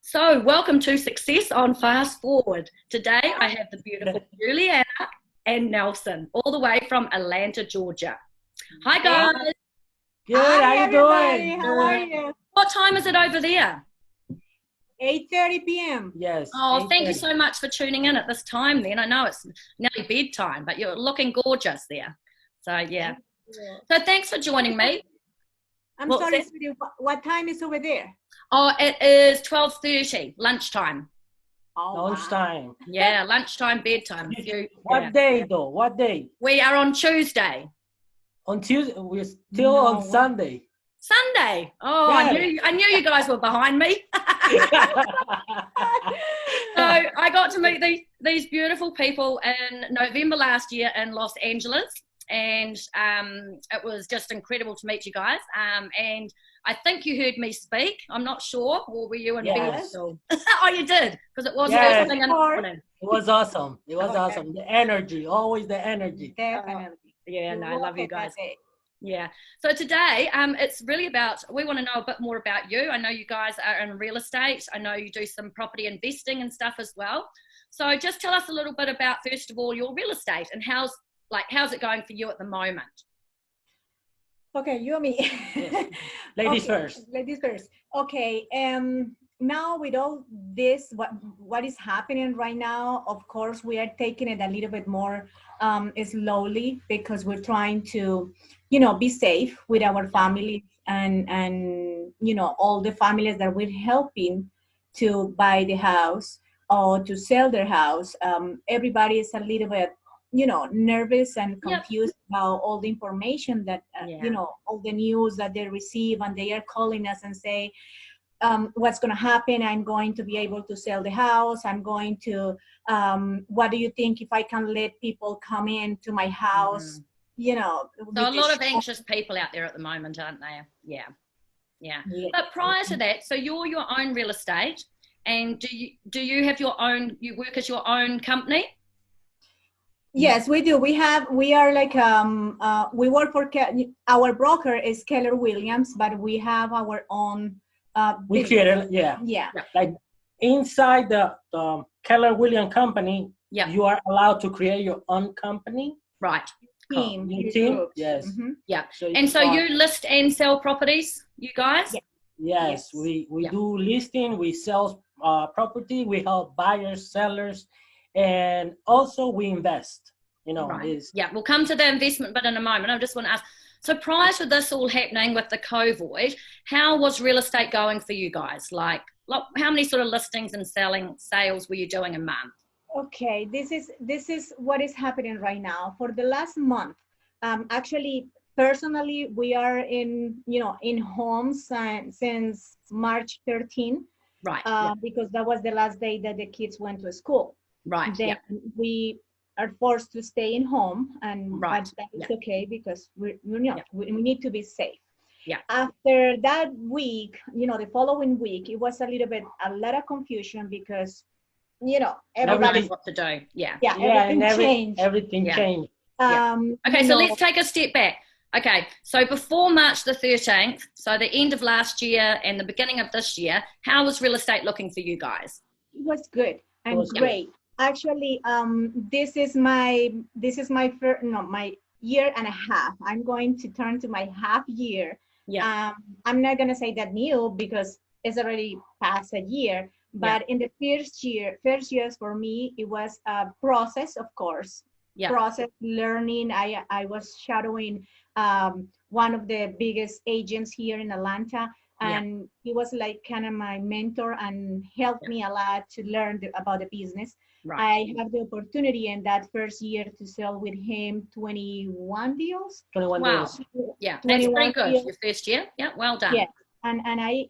So, welcome to Success on Fast Forward. Today, I have the beautiful Juliana and Nelson, all the way from Atlanta, Georgia. Hi, guys. Good. How you everybody. doing? How are you? What time is it over there? 8:30 p.m. Yes. Oh, thank you 8:30. so much for tuning in at this time then. I know it's nearly bedtime, but you're looking gorgeous there. So, yeah. So, thanks for joining me. I'm Well, sorry, sweetie. What time is over there? Oh, it is 12:30, lunchtime. Oh, wow. Lunchtime. Yeah, lunchtime, bedtime. What day though? What day? We are on Tuesday. On Tuesday. We're still on Sunday. Sunday. Oh, Yeah. I knew you guys were behind me. So I got to meet these beautiful people in November last year in Los Angeles, and it was just incredible to meet you guys. And I think you heard me speak. I'm not sure, or were you in bed still? Oh, you did, because it was first thing in the morning. It was awesome. It was Okay. awesome. The energy, always the energy. Definitely. Yeah, no, I love you guys. That day. Yeah. So today, it's really about, we want to know a bit more about you. I know you guys are in real estate. I know you do some property investing and stuff as well. So just tell us a little bit about, first of all, your real estate and how's it going for you at the moment? Okay, you and me. Yes. Ladies first. Ladies first. Okay. Now with all this, what is happening right now, of course, we are taking it a little bit more slowly because we're trying to, be safe with our families and all the families that we're helping to buy the house or to sell their house. Everybody is a little bit, nervous and confused about all the information that, all the news that they receive, and they are calling us and say, what's going to happen? I'm going to be able to sell the house. I'm going to, what do you think if I can let people come into my house? So a lot of anxious people out there at the moment, aren't they? Yeah. But prior to that, so you're your own real estate, and do you have your own, you work as your own company? Yes, we do. We are like, we work for, our broker is Keller Williams, but we have our own We created, like inside the Keller Williams company, you are allowed to create your own company. Right. Team. Yes. Mm-hmm. Yeah. So you list and sell properties, you guys? Yes. We do listing, we sell property, we help buyers, sellers, and also we invest. Right. Yeah, we'll come to the investment bit in a moment. I just want to ask, so prior to this all happening with the COVID, how was real estate going for you guys? Like how many sort of listings and sales were you doing a month? Okay, this is what is happening right now. For the last month, actually, personally, we are in homes since March 13, right? Because that was the last day that the kids went to school. Right. Then we are forced to stay in home, but that is okay because we need to be safe. Yeah. After that week, the following week, it was a lot of confusion because everybody what to do. Everything changed. Okay, so let's take a step back. Okay, so before March the 13th, so the end of last year and the beginning of this year, how was real estate looking for you guys? It was good and great. Actually, this is my my year and a half. I'm going to turn to my half year. Yeah. I'm not gonna say that new because it's already past a year. But in the first years for me, it was a process, of course. Process learning. I was shadowing one of the biggest agents here in Atlanta, and he was like kind of my mentor and helped me a lot to learn about the business. Right. I have the opportunity in that first year to sell with him 21 deals. 21 deals. Yeah, that's pretty good. Your first year. Yeah, well done. Yeah. And I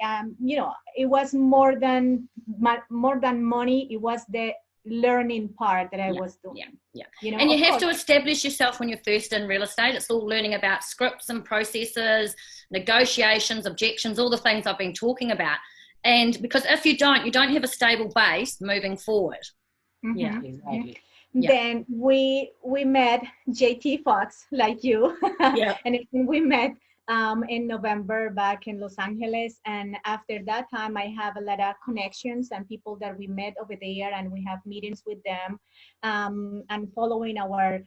it was more than money. It was the learning part that I was doing. And you have to establish yourself when you're first in real estate. It's all learning about scripts and processes, negotiations, objections, all the things I've been talking about. And because if you don't have a stable base moving forward. Mm-hmm. Yeah, exactly. Then we met JT Fox, like you. Yeah. And we met in November back in Los Angeles. And after that time, I have a lot of connections and people that we met over there, and we have meetings with them, and following our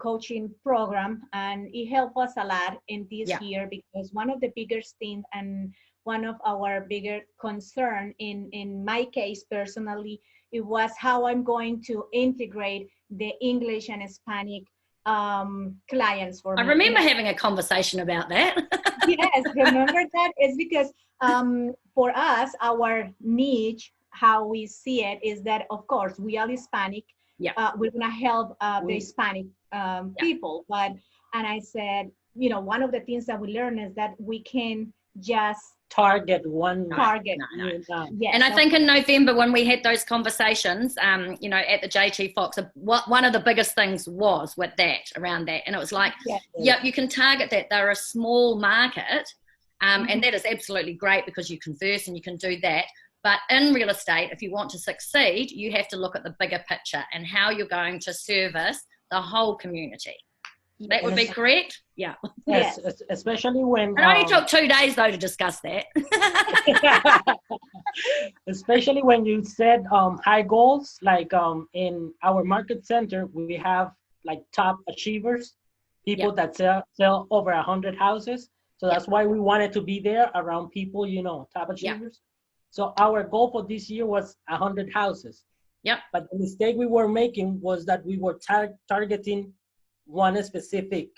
coaching program. And it helped us a lot in this year, because one of the biggest things and one of our bigger concern in my case personally, it was how I'm going to integrate the English and Hispanic clients for me. I remember having a conversation about that. Yes, remember that? It's because for us, our niche, how we see it, is that, of course, we are Hispanic. We're going to help the Hispanic people. And I said, one of the things that we learned is that we can just target one target. Yes, and I think in November when we had those conversations, at the JT Fox, one of the biggest things was with that, around that, and it was like, you can target that. They're a small market, and that is absolutely great because you converse and you can do that. But in real estate, if you want to succeed, you have to look at the bigger picture and how you're going to service the whole community. That would be correct? Yeah. Yes, especially when... It only took 2 days, though, to discuss that. Especially when you said high goals, like in our market center, we have like top achievers, people that sell over 100 houses. So that's why we wanted to be there around people, top achievers. So our goal for this year was 100 houses. Yep. But the mistake we were making was that we were targeting one specific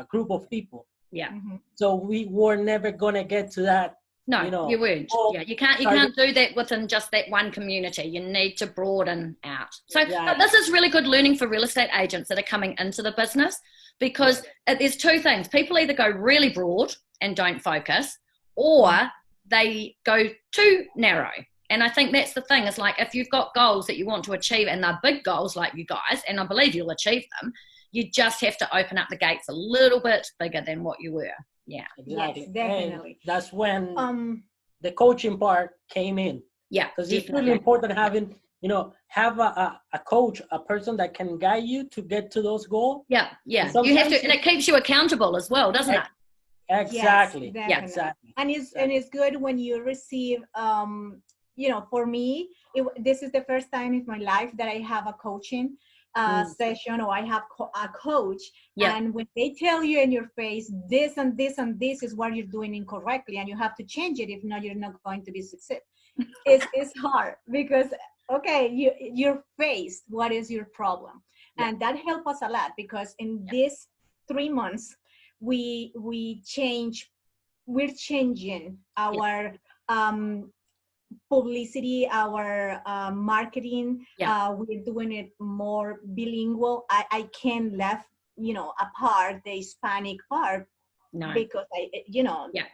group of people. Yeah. So we were never gonna get to that. No, you weren't. You can't do that within just that one community. You need to broaden out. So this is really good learning for real estate agents that are coming into the business, because there's two things. People either go really broad and don't focus, or they go too narrow. And I think that's the thing. It's like, if you've got goals that you want to achieve, and they're big goals like you guys, and I believe you'll achieve them, you just have to open up the gates a little bit bigger than what you were. Yeah. Exactly. Yes, definitely. And that's when the coaching part came in. Yeah. Because it's really important having, have a coach, a person that can guide you to get to those goals. Yeah. Yeah. You have to, and it keeps you accountable as well, doesn't it? Exactly. Yes, exactly. And it's good when you receive, for me, this is the first time in my life that I have a coaching session, or I have a coach, and when they tell you in your face, this and this and this is what you're doing incorrectly, and you have to change it, if not, you're not going to be successful. It's hard, because you're faced, what is your problem? And that helped us a lot, because in these 3 months, we're changing our publicity, our marketing. We're doing it more bilingual. I can't left apart the Hispanic part, because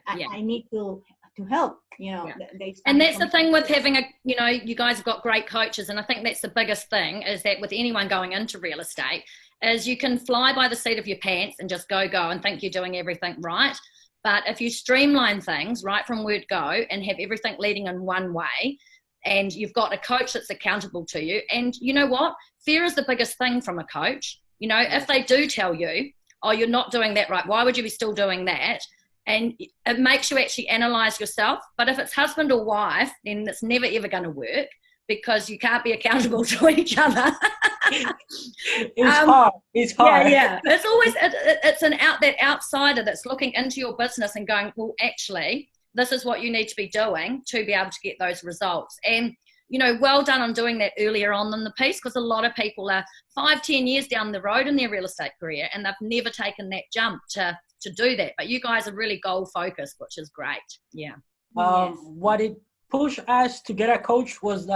I need to help the Hispanic and that's the thing with having you guys have got great coaches, and I think that's the biggest thing, is that with anyone going into real estate, is you can fly by the seat of your pants and just go and think you're doing everything right. But if you streamline things right from word go and have everything leading in one way, and you've got a coach that's accountable to you, and you know what? Fear is the biggest thing from a coach. If they do tell you, oh, you're not doing that right, why would you be still doing that? And it makes you actually analyze yourself. But if it's husband or wife, then it's never, ever going to work, because you can't be accountable to each other. It's hard. It's hard. Yeah. It's always, it's that outsider that's looking into your business and going, well, actually, this is what you need to be doing to be able to get those results. And, well done on doing that earlier on in the piece, because a lot of people are 5-10 years down the road in their real estate career, and they've never taken that jump to do that. But you guys are really goal focused, which is great. Yeah. What it pushed us to get a coach was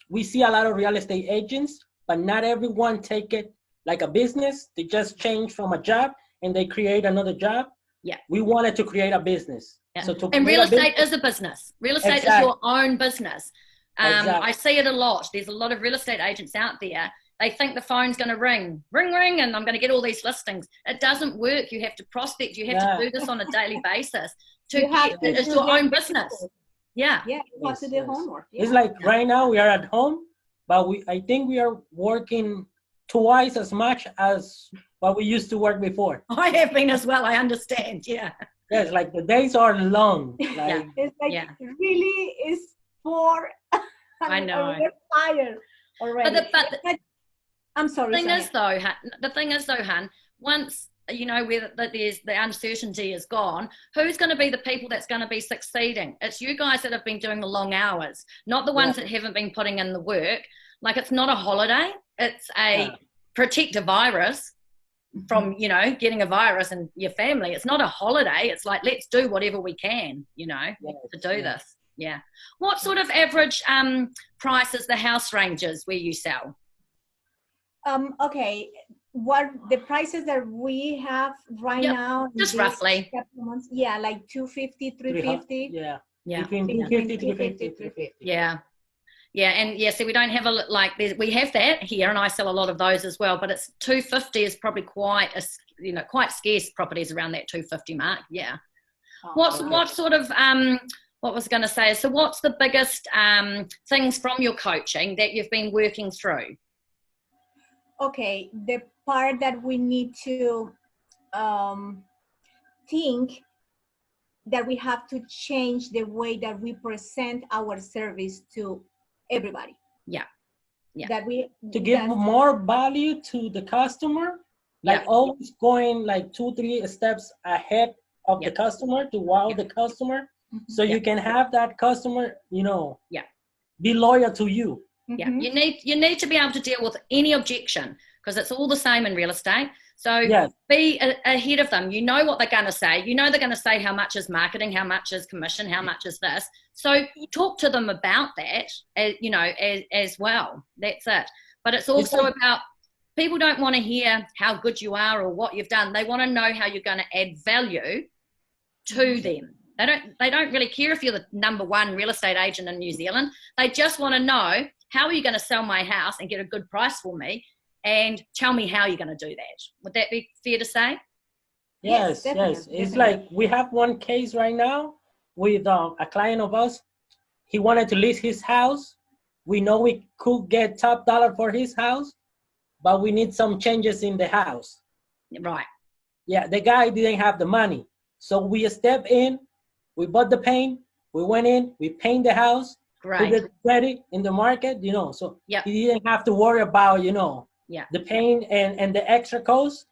we see a lot of real estate agents, but not everyone take it like a business. They just change from a job and they create another job. Yeah. We wanted to create a business. Yeah. So and real estate is a business. Real estate is your own business. I see it a lot. There's a lot of real estate agents out there. They think the phone's going to ring, and I'm going to get all these listings. It doesn't work. You have to prospect. You have to do this on a daily basis. It's your own business. Yeah. Yeah, you have to do homework. It's like right now we are at home, but I think we are working twice as much as what we used to work before. I have been as well. I understand. Yeah. Yes, like the days are long. Yeah. Like, It's like Yeah. really is for. I know. We're tired already. But I'm sorry. the thing is though, hun, once you know where there's the uncertainty is gone, who's going to be the people that's going to be succeeding? It's you guys that have been doing the long hours, not the ones that haven't been putting in the work. Like, it's not a holiday, it's a protect a virus from, you know, getting a virus in your family. It's not a holiday. It's like, let's do whatever we can, you know, to do this. Yeah. What sort of average price is the house ranges where you sell? Okay, what the prices that we have right now? Just roughly. Months, yeah, like 250, 350. yeah. Yeah. Between 250, 350, 350. Yeah. Yeah, and yeah, so we don't have we have that here, and I sell a lot of those as well. But it's 250 is probably quite scarce properties around that 250 mark. Yeah. What sort of what was I going to say? So what's the biggest things from your coaching that you've been working through? Okay, the part that we need to think that we have to change the way that we present our service to everybody. Yeah. That we to give more value to the customer, like always going like 2-3 steps ahead of the customer to wow the customer, so you can have that customer, you know, be loyal to you. Yeah, you need to be able to deal with any objection, because it's all the same in real estate. So be ahead of them. You know what they're going to say. You know they're going to say how much is marketing, how much is commission, how much is this. So talk to them about that, you know, as well. That's it. But it's also about, people don't want to hear how good you are or what you've done. They want to know how you're going to add value to them. They don't really care if you're the #1 real estate agent in New Zealand. They just want to know, how are you going to sell my house and get a good price for me? And tell me how you're going to do that. Would that be fair to say? Yes. It's like we have one case right now with a client of us. He wanted to list his house. We know we could get top dollar for his house, but we need some changes in the house. Right. Yeah, the guy didn't have the money. So we stepped in, we bought the paint, we went in, we paint the house, put it ready in the market, you know, so he didn't have to worry about, you know, the paint and the extra cost,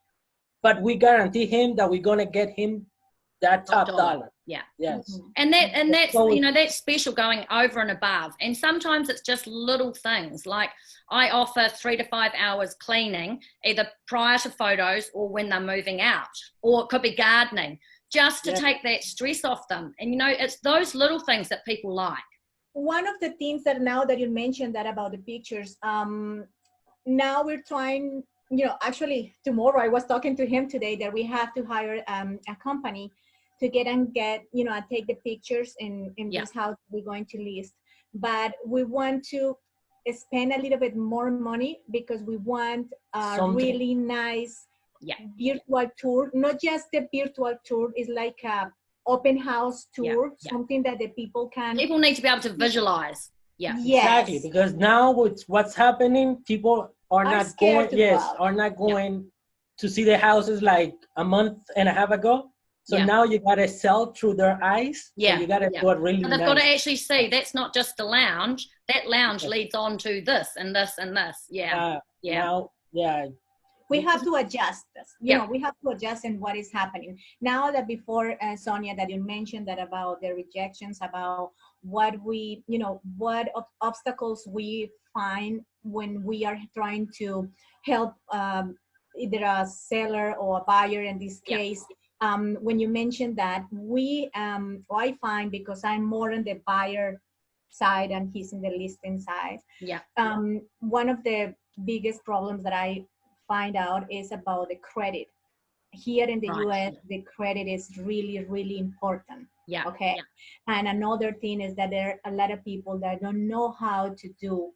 but we guarantee him that we're going to get him that top dollar. Yeah. Yes. And that's, you know, that's special, going over and above. And sometimes it's just little things, like I offer 3 to 5 hours cleaning, either prior to photos or when they're moving out, or it could be gardening, just to take that stress off them. And, you know, it's those little things that people like. One of the things that, now that you mentioned that about the pictures, now we're trying, you know, actually tomorrow I was talking to him today that we have to hire a company to get, you know, take the pictures in this house we're going to list. But we want to spend a little bit more money because we want a really nice virtual tour. Not just the virtual tour, is like a open house tour, something that the people need to be able to visualize. Exactly, because now what's happening, people are not going to see the houses like a month and a half ago. So now you gotta sell through their eyes. So you gotta do it really nice. They've got to actually see that's not just a lounge. That lounge leads on to this and this and this. We have to adjust this. You know, we have to adjust in what is happening. Now that before, Sonia, that you mentioned that about the rejections, about what we, you know, what obstacles we find when we are trying to help either a seller or a buyer in this case. When you mentioned that, I find, because I'm more on the buyer side and he's in the listing side. One of the biggest problems that I find out is about the credit. Here in the US, the credit is really, really important. And another thing is that there are a lot of people that don't know how to do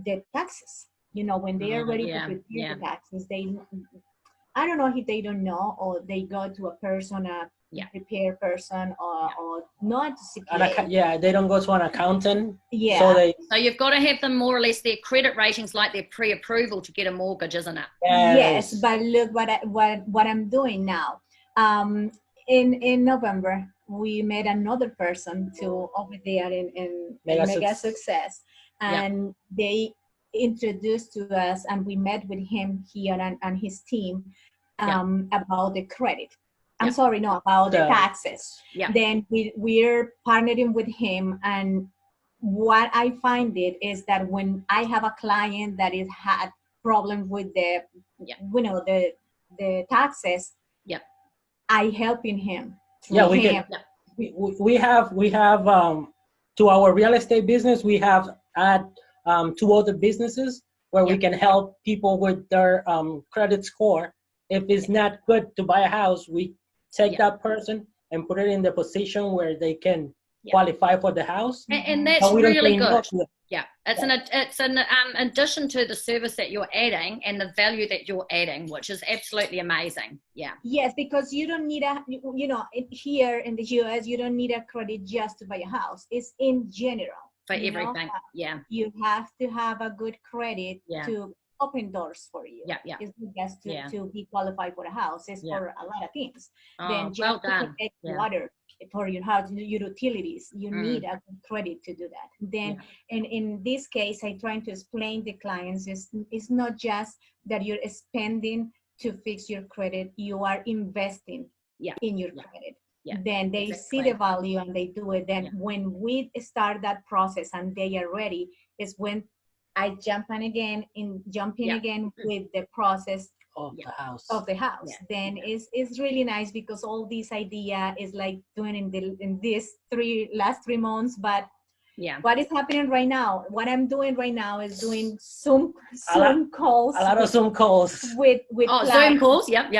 the taxes. You know, when they are ready to prepare the taxes, I don't know if they don't know, or they go to a person, prepare person, or not CPA. They don't go to an accountant. So you've got to have them more or less their credit ratings, like their pre-approval to get a mortgage, isn't it? Yes, but look what I'm doing now. in November, we met another person to over there in Mega Success, and they introduced to us, and we met with him here and his team about the credit. I'm sorry, no, about the taxes. Then we're partnering with him, and what I find it is that when I have a client that is had problem with the the taxes, I helping him. We have to our real estate business, we have two other businesses where we can help people with their credit score. If it's not good to buy a house, we take that person and put it in the position where they can qualify for the house. And that's really good. Yeah, it's an addition to the service that you're adding and the value that you're adding, which is absolutely amazing. Yeah. Yes, because you don't need here in the US, you don't need a credit just to buy a house. It's in general. For everything, You have to have a good credit to open doors for you. It's not just to be qualified for a house. It's for a lot of things. Then just to protect water for your house, your utilities, you need a good credit to do that. Then in this case, I'm trying to explain to clients it's not just that you're spending to fix your credit, you are investing in your credit. Then they see the value and they do it. Then when we start that process and they are ready, is when I jump in again with the process of the house. Then it's really nice because all this idea is like doing in these last 3 months. But what is happening right now? What I'm doing right now is doing Zoom calls. A lot of Zoom calls with Zoom calls. Yep.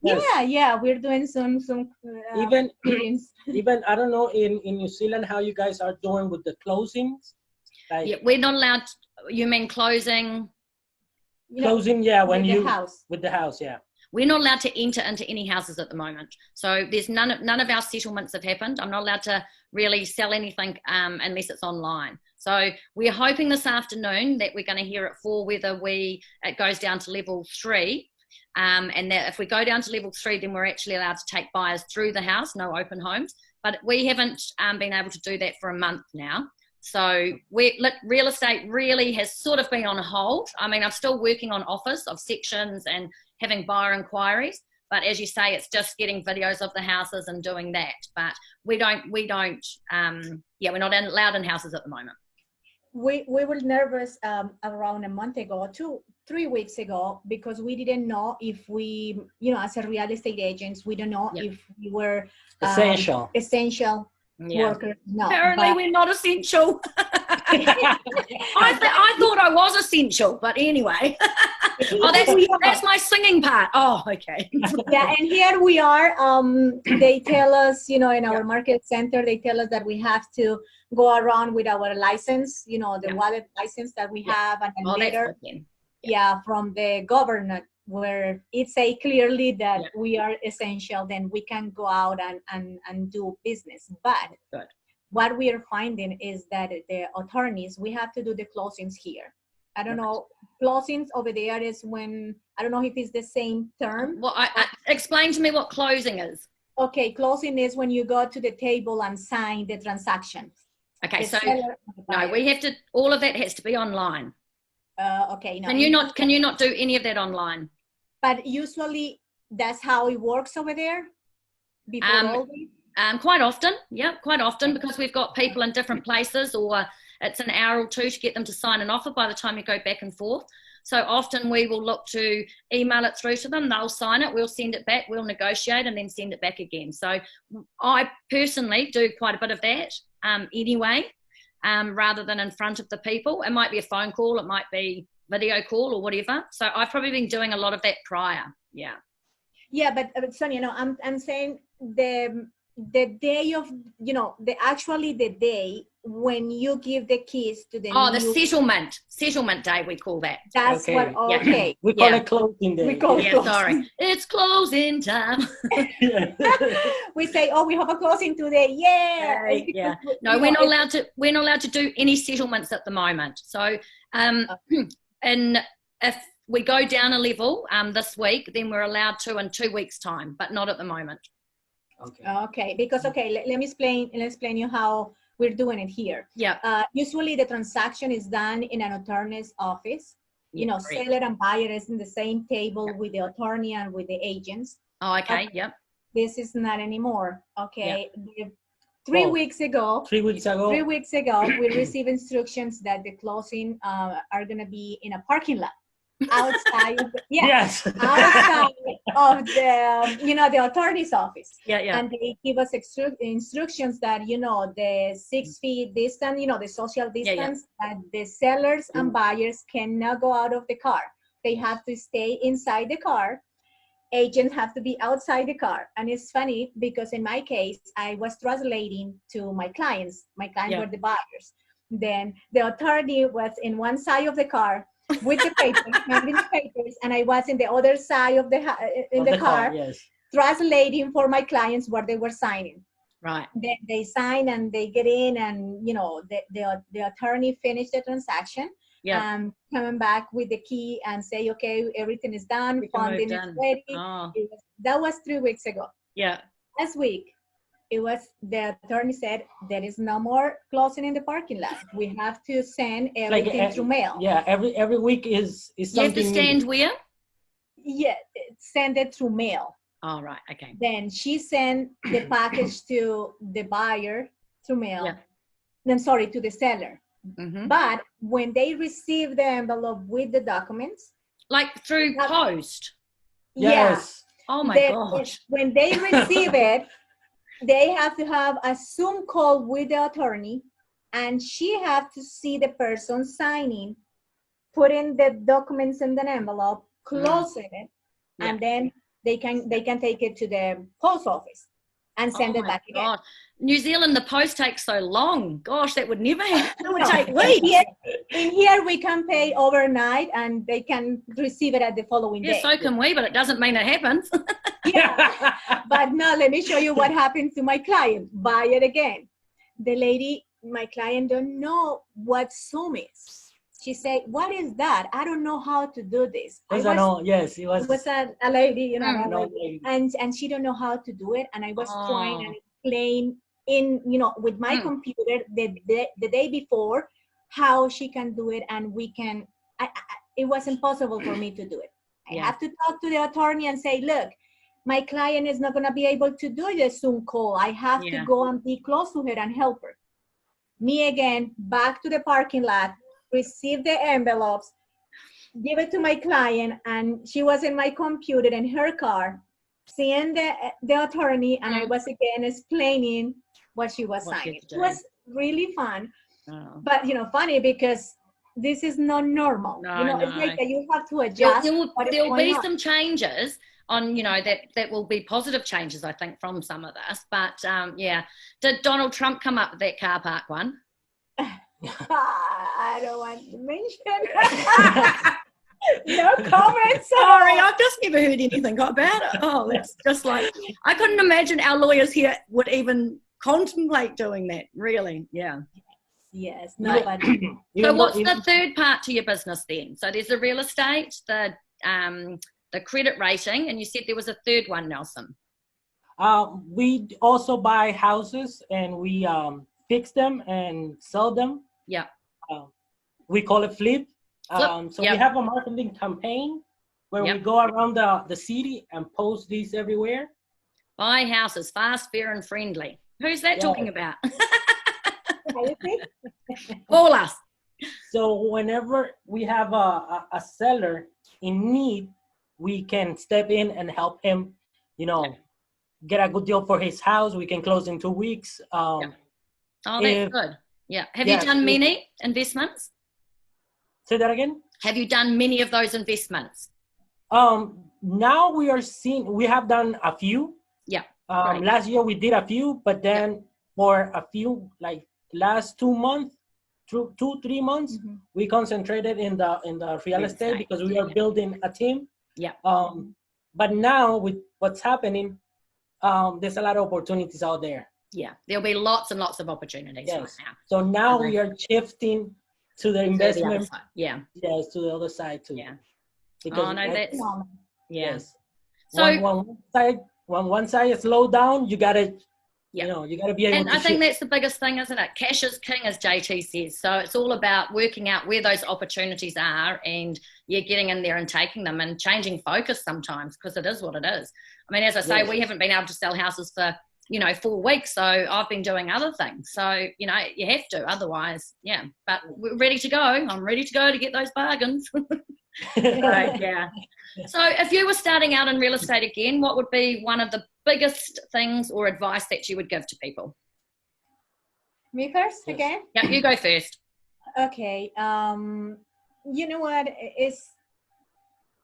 Yeah, we're doing some even I don't know in New Zealand how you guys are doing with the closings. We're not allowed. You mean closing? Closing, when you with the house, We're not allowed to enter into any houses at the moment. So there's none of our settlements have happened. I'm not allowed to really sell anything unless it's online. So we're hoping this afternoon that we're going to hear it for whether it goes down to level 3. And that if we go down to level 3, then we're actually allowed to take buyers through the house, no open homes. But we haven't been able to do that for a month now. So real estate really has sort of been on hold. I mean, I'm still working on offers of sections and having buyer inquiries. But as you say, it's just getting videos of the houses and doing that. But we're not allowed in houses at the moment. We were nervous around a month ago, 3 weeks ago, because we didn't know if we, as a real estate agents, we don't know if we were essential workers. No, apparently we're not essential. I thought I was essential, but anyway. That's my singing part. Oh, okay. And here we are. They tell us, in our market center, they tell us that we have to go around with our license, the wallet license that we have, and a letter, from the government where it say clearly that we are essential. Then we can go out and do business. But what we are finding is that the attorneys, we have to do the closings here. I don't know. Closings over there is when, I don't know if it's the same term. Well, explain to me what closing is. Okay, closing is when you go to the table and sign the transaction. Okay, so no, we have to, all of that has to be online. Okay. No. Can you not do any of that online? But usually that's how it works over there? Quite often, because we've got people in different places, or it's an hour or two to get them to sign an offer by the time you go back and forth. So often we will look to email it through to them, they'll sign it, we'll send it back, we'll negotiate and then send it back again. So I personally do quite a bit of that anyway, rather than in front of the people. It might be a phone call, it might be video call or whatever. So I've probably been doing a lot of that prior. Yeah, but Sonia, I'm saying the day of, the day when you give the keys to the settlement day, we call that. That's okay. We call it closing day. Sorry. It's closing time. We say, we have a closing today. Yeah. No, we're not allowed to do any settlements at the moment. So and if we go down a level this week, then we're allowed to in 2 weeks' time, but not at the moment. Okay. Okay, because let me explain you how we're doing it here. Yeah. Usually the transaction is done in an attorney's office. You know, correct. seller and buyer is in the same table with the attorney and with the agents. Oh, okay. Yep. This is not anymore. Okay. Yeah. 3 weeks ago, 3 weeks ago. 3 weeks ago, we received instructions that the closing are going to be in a parking lot outside. Yes. Outside of the attorney's office. Yeah. And they give us instructions that, the 6 feet distance, the social distance, that the sellers and buyers cannot go out of the car. They have to stay inside the car. Agents have to be outside the car. And it's funny because in my case, I was translating to my clients. My clients were the buyers. Then the attorney was in one side of the car with the papers, handing the papers, and I was in the other side of the car, translating for my clients what they were signing. Right. Then they sign and they get in, and the attorney finished the transaction. Coming back with the key and say, okay, everything is done, funding is ready. That was 3 weeks ago. Yeah. Last week, the attorney said there is no more closing in the parking lot. We have to send everything through mail. Yeah, every week is something. You have to stand where? Yeah, send it through mail. Oh, right. Okay. Then she sent the package to the buyer through mail. Yeah. Then, sorry, to the seller. Mm-hmm. But when they receive the envelope with the documents, like through post. Yes. Oh my gosh. When they receive it, they have to have a Zoom call with the attorney, and she have to see the person signing, putting the documents in the envelope, closing it, and then they can take it to the post office and send it back again. New Zealand, the post takes so long. Gosh, that would never happen. It would take weeks. In here, we can pay overnight, and they can receive it at the following day. Yeah, so can we, but it doesn't mean it happens. But now let me show you what happened to my client. Buy it again. The lady, my client, don't know what Zoom is. She said, "What is that? I don't know how to do this." It was a lady, and she don't know how to do it. And I was trying and explain with my computer the day before how she can do it, and it was impossible for me to do it. I have to talk to the attorney and say, look, my client is not going to be able to do the Zoom call. I have to go and be close to her and help her. Me again, back to the parking lot, receive the envelopes, give it to my client, and she was in my computer in her car, seeing the attorney, and I was again explaining what she was signing. It was really fun, but funny because this is not normal. It's like that you have to adjust. There will be some changes on, that will be positive changes, I think, from some of this. But did Donald Trump come up with that car park one? I don't want to mention. No comments. Sorry, I've just never heard anything about it. Oh, that's just like, I couldn't imagine our lawyers here would even contemplate doing that. Really, yeah. Yes, nobody. So what's the third part to your business then? So there's the real estate, the credit rating, and you said there was a third one, Nelson. We also buy houses, and we fix them and sell them. Yeah. We call it flip. We have a marketing campaign where we go around the city and post these everywhere. Buy houses fast, fair, and friendly. Who's that talking about? All us. So whenever we have a seller in need, we can step in and help him, get a good deal for his house. We can close in 2 weeks. Oh, that's good. Yeah. Have you done many investments? Say that again? Have you done many of those investments? Now we have done a few. Yeah. Last year we did a few, but then for a few, like last 2 months, 3 months, we concentrated in the real estate because we are building a team. Yeah. But now with what's happening, there's a lot of opportunities out there. Yeah, there'll be lots and lots of opportunities right now. So now we are shifting to the investment. Yes, to the other side too. Yeah. Because that's yes. So one side once I slow down, you gotta, Yeah. you gotta be able And to I think shift. that's the biggest thing, isn't it? Cash is king, as JT says. So it's all about working out where those opportunities are and getting in there and taking them and changing focus sometimes, because it is what it is. I mean, as I say, Yes. we haven't been able to sell houses for, 4 weeks. So I've been doing other things. So, you have to, otherwise, yeah. But we're ready to go. I'm ready to go to get those bargains. Right, yeah. So if you were starting out in real estate again, what would be one of the biggest things or advice that you would give to people? Me first Yes. again? Yeah, you go first. Okay. You know what?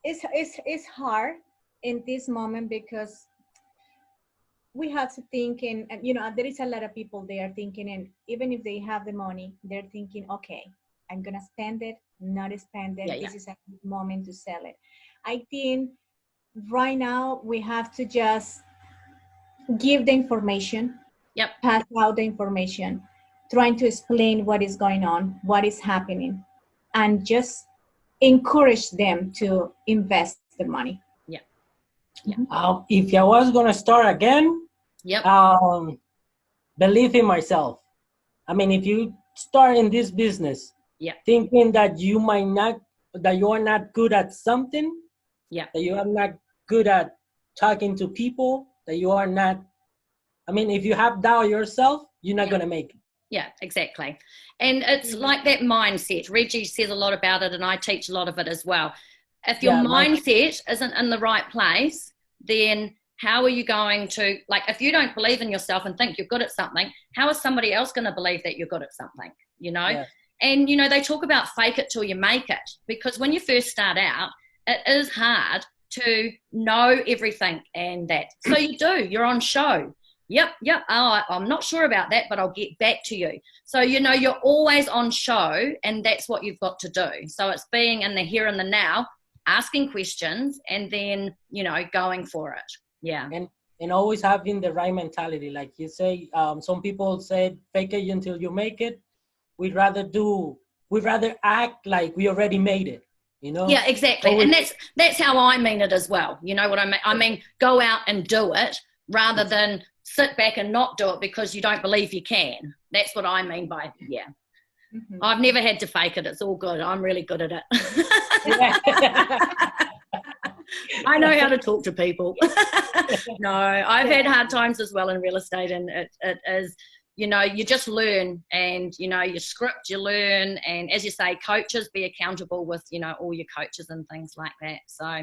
It's hard in this moment because we have to think and there is a lot of people there thinking, and even if they have the money, they're thinking, okay, I'm gonna spend it, not spend it. This is a good moment to sell it. I think right now we have to just give the information, pass out the information, trying to explain what is going on, what is happening, and just encourage them to invest the money. If I was gonna start again, believe in myself. I mean, if you start in this business, thinking that you are not good at something, that you are not good at talking to people, that you are not. I mean, if you have doubt yourself, you're not gonna make it. Yeah, exactly. And it's like that mindset. Reggie says a lot about it, and I teach a lot of it as well. If your mindset isn't in the right place, then how are you going to, if you don't believe in yourself and think you're good at something, how is somebody else going to believe that you're good at something, And, they talk about fake it till you make it, because when you first start out, it is hard to know everything and that. So you're on show. Yep. Oh, I'm not sure about that, but I'll get back to you. So, you're always on show, and that's what you've got to do. So it's being in the here and the now, asking questions, and then, going for it. Yeah. And always having the right mentality. Like you say, some people said, fake it until you make it. We'd rather act like we already made it, Yeah, exactly. And that's how I mean it as well. You know what I mean? I mean, go out and do it rather than sit back and not do it because you don't believe you can. That's what I mean by, Mm-hmm. I've never had to fake it. It's all good. I'm really good at it. I know how to talk to people. No, I've had hard times as well in real estate, and it is, you just learn, and, you script, you learn, and as you say, coaches, be accountable with, all your coaches and things like that. So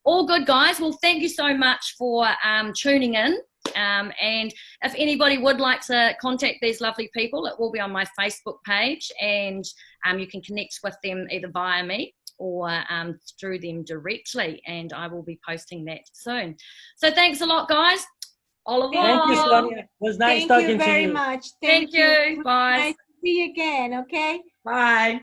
all good, guys. Well, thank you so much for tuning in. And if anybody would like to contact these lovely people, it will be on my Facebook page, and you can connect with them either via me or through them directly, and I will be posting that soon. So thanks a lot, guys. Au revoir. Thank you, Sonia. It was nice talking to you. Thank you very much. Thank you. Bye. Nice to see you again, okay? Bye.